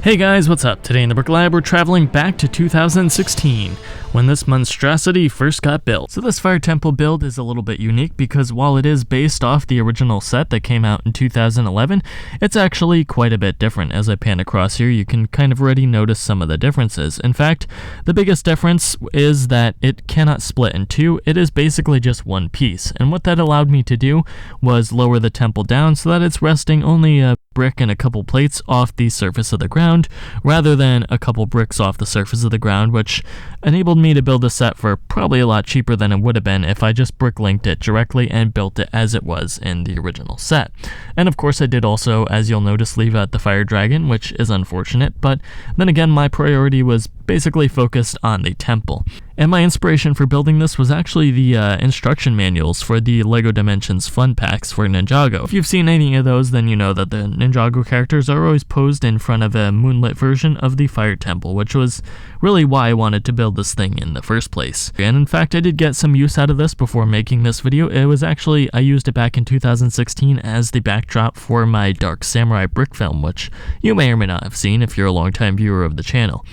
Hey guys, what's up? Today in the Brick Lab, we're traveling back to 2016, when this monstrosity first got built. So this fire temple build is a little bit unique because while it is based off the original set that came out in 2011, it's actually quite a bit different. As I pan across here, you can kind of already notice some of the differences. In fact, the biggest difference is that it cannot split in two. It is basically just one piece. And what that allowed me to do was lower the temple down so that it's resting only a brick and a couple plates off the surface of the ground, rather than a couple bricks off the surface of the ground, which enabled me to build a set for probably a lot cheaper than it would have been if I just brick-linked it directly and built it as it was in the original set. And of course I did also, as you'll notice, leave out the fire dragon, which is unfortunate, but then again my priority was basically focused on the temple. And my inspiration for building this was actually the instruction manuals for the LEGO Dimensions Fun Packs for Ninjago. If you've seen any of those, then you know that the Ninjago characters are always posed in front of a moonlit version of the fire temple, which was really why I wanted to build this thing in the first place. And in fact, I did get some use out of this before making this video. It was actually, I used it back in 2016 as the backdrop for my Dark Samurai brick film, which you may or may not have seen if you're a longtime viewer of the channel.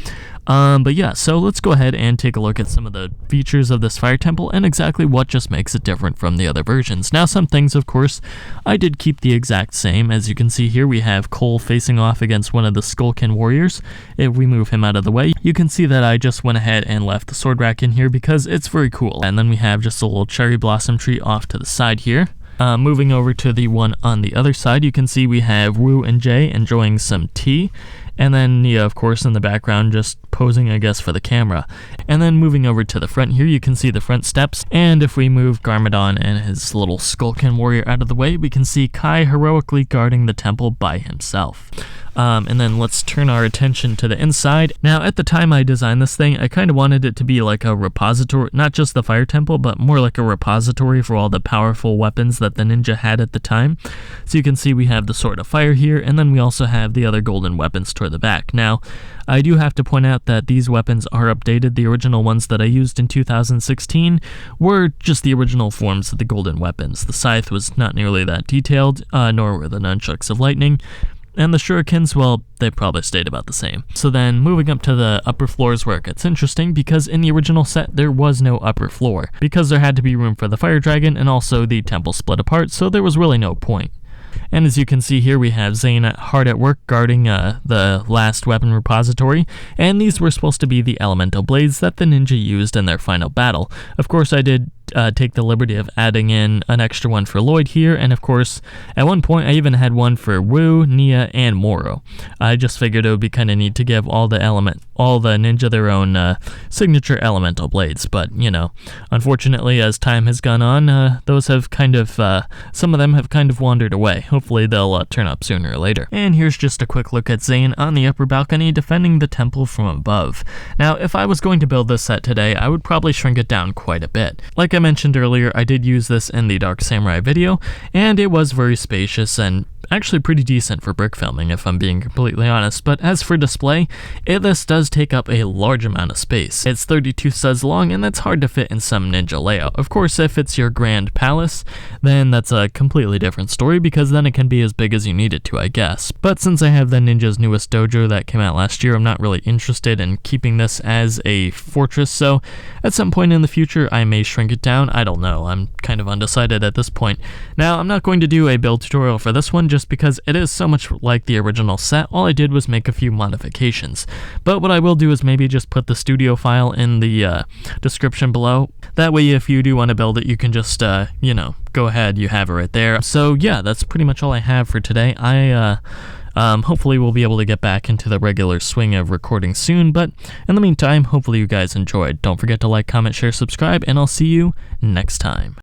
But yeah, so let's go ahead and take a look at some of the features of this fire temple and exactly what just makes it different from the other versions. Now, some things, of course, I did keep the exact same. As you can see here, we have Cole facing off against one of the Skullkin warriors. If we move him out of the way, you can see that I just went ahead and left the sword rack in here because it's very cool. And then we have just a little cherry blossom tree off to the side here. Moving over to the one on the other side, you can see we have Wu and Jay enjoying some tea. And then, yeah, of course, in the background, just posing, I guess, for the camera. And then moving over to the front here, you can see the front steps. And if we move Garmadon and his little Skullkin warrior out of the way, we can see Kai heroically guarding the temple by himself. And then let's turn our attention to the inside. Now, at the time I designed this thing, I kind of wanted it to be like a repository, not just the fire temple, but more like a repository for all the powerful weapons that the ninja had at the time. So you can see we have the Sword of Fire here, and then we also have the other golden weapons toward the back. Now, I do have to point out that these weapons are updated. The original ones that I used in 2016 were just the original forms of the golden weapons. The scythe was not nearly that detailed, nor were the nunchucks of lightning. And the shurikens, well, they probably stayed about the same. So then moving up to the upper floors where it gets interesting, because in the original set there was no upper floor, because there had to be room for the fire dragon and also the temple split apart, so there was really no point. And as you can see here, we have Zane hard at work guarding the last weapon repository, and these were supposed to be the elemental blades that the ninja used in their final battle. Of course, I did take the liberty of adding in an extra one for Lloyd here, and of course, at one point I even had one for Wu, Nia, and Moro. I just figured it would be kind of neat to give all the ninja their own signature elemental blades, but you know, unfortunately, as time has gone on, those have kind of, some of them have kind of wandered away. Hopefully they'll turn up sooner or later. And here's just a quick look at Zane on the upper balcony defending the temple from above. Now, if I was going to build this set today, I would probably shrink it down quite a bit. Like I mentioned earlier, I did use this in the Dark Samurai video, and it was very spacious and actually pretty decent for brick filming, if I'm being completely honest. But as for display, this does take up a large amount of space. It's 32 studs long, and that's hard to fit in some ninja layout. Of course, if it's your grand palace, then that's a completely different story, because then it can be as big as you need it to, I guess. But since I have the ninja's newest dojo that came out last year, I'm not really interested in keeping this as a fortress, so at some point in the future I may shrink it down. I don't know, I'm kind of undecided at this point. Now, I'm not going to do a build tutorial for this one just because it is so much like the original set. All I did was make a few modifications. But what I will do is maybe just put the studio file in the description below. That way, if you do want to build it, you can just, you know, go ahead, you have it right there. So yeah, that's pretty much all I have for today. Hopefully we'll be able to get back into the regular swing of recording soon, but in the meantime, hopefully you guys enjoyed. Don't forget to like, comment, share, subscribe, and I'll see you next time.